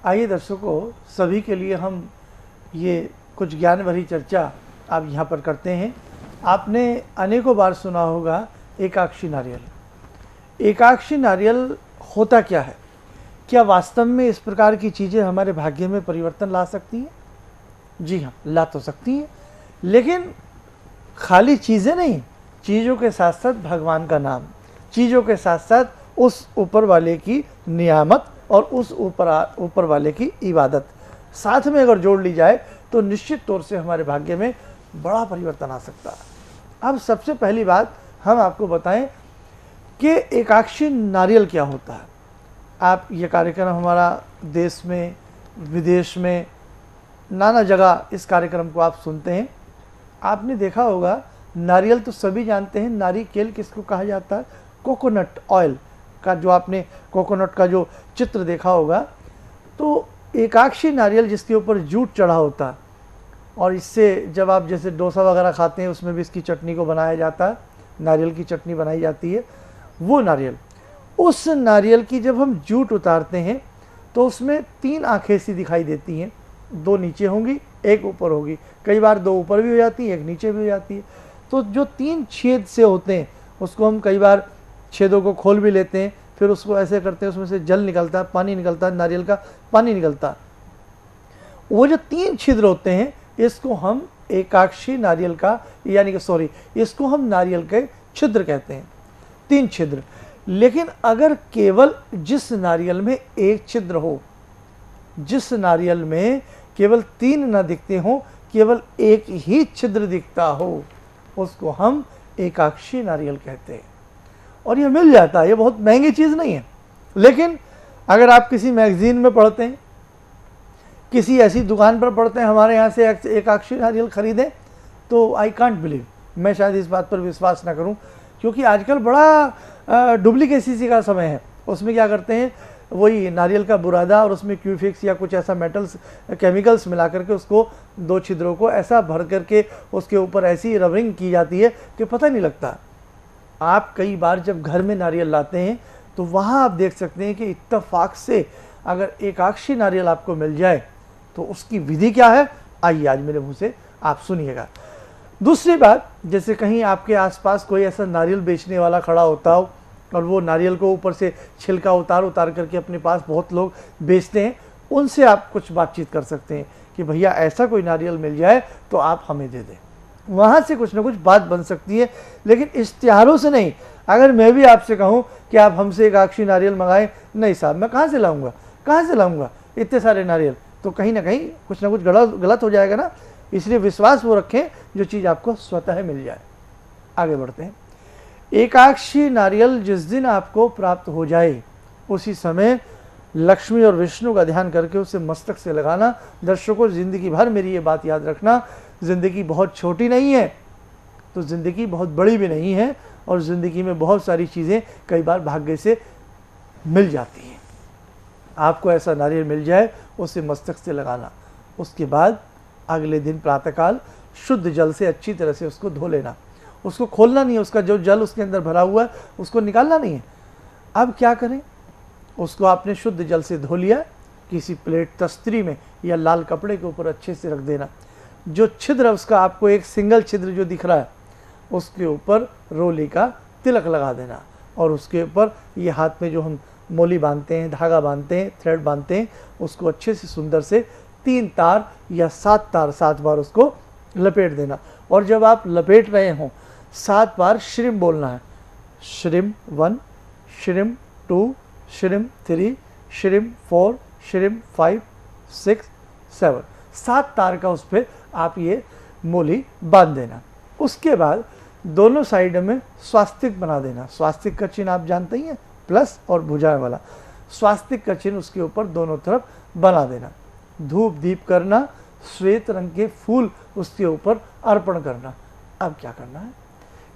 आइए दर्शकों, सभी के लिए हम ये कुछ ज्ञान भरी चर्चा आप यहाँ पर करते हैं। आपने अनेकों बार सुना होगा एकाक्षी नारियल। एकाक्षी नारियल होता क्या है? क्या वास्तव में इस प्रकार की चीज़ें हमारे भाग्य में परिवर्तन ला सकती हैं? जी हाँ, ला तो सकती हैं, लेकिन खाली चीज़ें नहीं, चीज़ों के साथ साथ भगवान का नाम, चीज़ों के साथ साथ उस ऊपर वाले की नियामत और उस ऊपर वाले की इबादत साथ में अगर जोड़ ली जाए तो निश्चित तौर से हमारे भाग्य में बड़ा परिवर्तन आ सकता है। अब सबसे पहली बात हम आपको बताएं कि एकाक्षी नारियल क्या होता है। आप ये कार्यक्रम हमारा देश में, विदेश में, नाना जगह इस कार्यक्रम को आप सुनते हैं। आपने देखा होगा, नारियल तो सभी जानते हैं, नारिकेल किसको कहा जाता है? कोकोनट ऑयल का जो आपने कोकोनट का जो चित्र देखा होगा, तो एकाक्षी नारियल जिसके ऊपर जूट चढ़ा होता है और इससे जब आप जैसे डोसा वगैरह खाते हैं उसमें भी इसकी चटनी को बनाया जाता है, नारियल की चटनी बनाई जाती है, वो नारियल, उस नारियल की जब हम जूट उतारते हैं तो उसमें 3 आँखें सी दिखाई देती हैं। 2 नीचे होंगी, 1 ऊपर होगी, कई बार 2 ऊपर भी हो जाती है, 1 नीचे भी हो जाती है। तो जो 3 छेद से होते हैं उसको हम कई बार छेदों को खोल भी लेते हैं, फिर उसको ऐसे करते हैं, उसमें से जल निकलता है, पानी निकलता है, नारियल का पानी निकलता है। वो जो 3 छिद्र होते हैं इसको हम एकाक्षी नारियल का, यानी कि सॉरी, इसको हम नारियल के छिद्र कहते हैं, 3 छिद्र। लेकिन अगर केवल जिस नारियल में 1 छिद्र हो, जिस नारियल में केवल 3 न दिखते हो, केवल 1 ही छिद्र दिखता हो, उसको हम एकाक्षी नारियल कहते हैं। और ये मिल जाता है, ये बहुत महंगी चीज़ नहीं है। लेकिन अगर आप किसी मैगजीन में पढ़ते हैं, किसी ऐसी दुकान पर पढ़ते हैं हमारे यहाँ से एकाक्षी नारियल खरीदें, तो आई कांट बिलीव, मैं शायद इस बात पर विश्वास ना करूं, क्योंकि आजकल बड़ा डुप्लीकेसी का समय है। उसमें क्या करते हैं, वही नारियल का बुरादा और उसमें क्यूफिक्स या कुछ ऐसा मेटल्स, केमिकल्स मिला करके उसको 2 छिद्रों को ऐसा भर करके उसके ऊपर ऐसी रबरिंग की जाती है कि पता नहीं लगता। आप कई बार जब घर में नारियल लाते हैं तो वहाँ आप देख सकते हैं कि इत्तेफाक से अगर एकाक्षी नारियल आपको मिल जाए तो उसकी विधि क्या है, आइए आज मेरे मुंह से आप सुनिएगा। दूसरी बात, जैसे कहीं आपके आसपास कोई ऐसा नारियल बेचने वाला खड़ा होता हो और वो नारियल को ऊपर से छिलका उतार करके अपने पास बहुत लोग बेचते हैं, उनसे आप कुछ बातचीत कर सकते हैं कि भैया ऐसा कोई नारियल मिल जाए तो आप हमें दे दें। वहाँ से कुछ ना कुछ बात बन सकती है, लेकिन इश्तिहारों से नहीं। अगर मैं भी आपसे कहूँ कि आप हमसे एकाक्षी नारियल मंगाएं, नहीं साहब, मैं कहाँ से लाऊंगा इतने सारे नारियल, तो कहीं ना कहीं कुछ ना कुछ गलत हो जाएगा ना। इसलिए विश्वास वो रखें जो चीज़ आपको स्वतः मिल जाए। आगे बढ़ते हैं। एकाक्षी नारियल जिस दिन आपको प्राप्त हो जाए उसी समय लक्ष्मी और विष्णु का ध्यान करके उसे मस्तक से लगाना। दर्शकों, ज़िंदगी भर मेरी ये बात याद रखना, ज़िंदगी बहुत छोटी नहीं है तो ज़िंदगी बहुत बड़ी भी नहीं है, और ज़िंदगी में बहुत सारी चीज़ें कई बार भाग्य से मिल जाती हैं। आपको ऐसा नारियल मिल जाए, उसे मस्तक से लगाना। उसके बाद अगले दिन प्रातःकाल शुद्ध जल से अच्छी तरह से उसको धो लेना। उसको खोलना नहीं है, उसका जो जल उसके अंदर भरा हुआ है उसको निकालना नहीं है। अब क्या करें, उसको आपने शुद्ध जल से धो लिया, किसी प्लेट, तस्तरी में या लाल कपड़े के ऊपर अच्छे से रख देना। जो छिद्र उसका आपको एक सिंगल छिद्र जो दिख रहा है उसके ऊपर रोली का तिलक लगा देना, और उसके ऊपर ये हाथ में जो हम मोली बांधते हैं, धागा बांधते हैं, थ्रेड बांधते हैं, उसको अच्छे से सुंदर से 3 तार या 7 तार 7 बार उसको लपेट देना। और जब आप लपेट रहे हों 7 बार श्रीम बोलना है। श्रीम 1, श्रीम 2, श्रीम 3, श्रीम 4, श्रीम 5, 6, 7, 7 तार का उस पर आप ये मोली बांध देना। उसके बाद दोनों साइड में स्वास्तिक बना देना। स्वास्तिक का चिन्ह आप जानते ही हैं, प्लस और भुजाएं वाला स्वास्तिक का चिन्ह उसके ऊपर दोनों तरफ बना देना। धूप दीप करना, श्वेत रंग के फूल उसके ऊपर अर्पण करना। अब क्या करना है,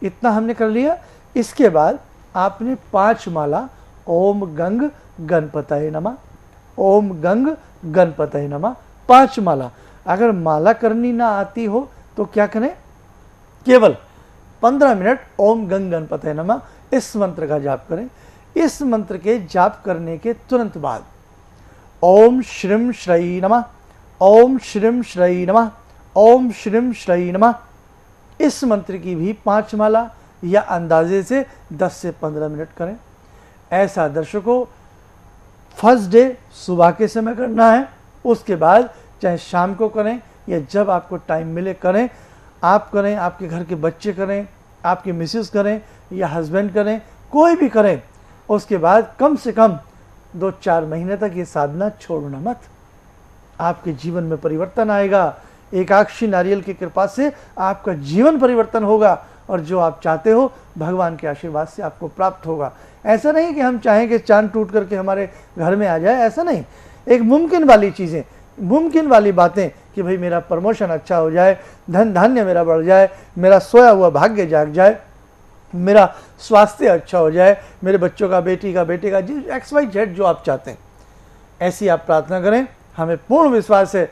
इतना हमने कर लिया। इसके बाद आपने 5 माला ओम गंग गणपतये नमः, ओम गंग गणपतये नमः, 5 माला। अगर माला करनी ना आती हो तो क्या करें, केवल 15 मिनट ओम गंग गणपतये नमः इस मंत्र का जाप करें। इस मंत्र के जाप करने के तुरंत बाद ओम श्रीम श्री नमः, ओम श्रीम श्री नमः, ओम श्रीम श्री नमः। इस मंत्र की भी 5 माला या अंदाजे से 10 से 15 मिनट करें। ऐसा दर्शकों फर्स्ट डे सुबह के समय करना है, उसके बाद चाहे शाम को करें या जब आपको टाइम मिले करें। आप करें, आपके घर के बच्चे करें, आपकी मिसेस करें या हस्बैंड करें, कोई भी करें। उसके बाद कम से कम 2-4 महीने तक ये साधना छोड़ना मत। आपके जीवन में परिवर्तन आएगा। एकाक्षी नारियल की कृपा से आपका जीवन परिवर्तन होगा और जो आप चाहते हो भगवान के आशीर्वाद से आपको प्राप्त होगा। ऐसा नहीं कि हम चाहें कि चांद टूट करके हमारे घर में आ जाए, ऐसा नहीं। एक मुमकिन वाली चीज़ें, मुमकिन वाली बातें कि भाई मेरा प्रमोशन अच्छा हो जाए, धन धान्य मेरा बढ़ जाए, मेरा सोया हुआ भाग्य जाग जाए, मेरा स्वास्थ्य अच्छा हो जाए, मेरे बच्चों का, बेटी का, बेटे का, जी XYZ जो आप चाहते हैं, ऐसी आप प्रार्थना करें। हमें पूर्ण विश्वास है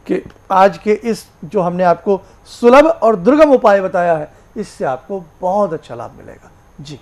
कि आज के इस जो हमने आपको सुलभ और दुर्गम उपाय बताया है, इससे आपको बहुत अच्छा लाभ मिलेगा। जी।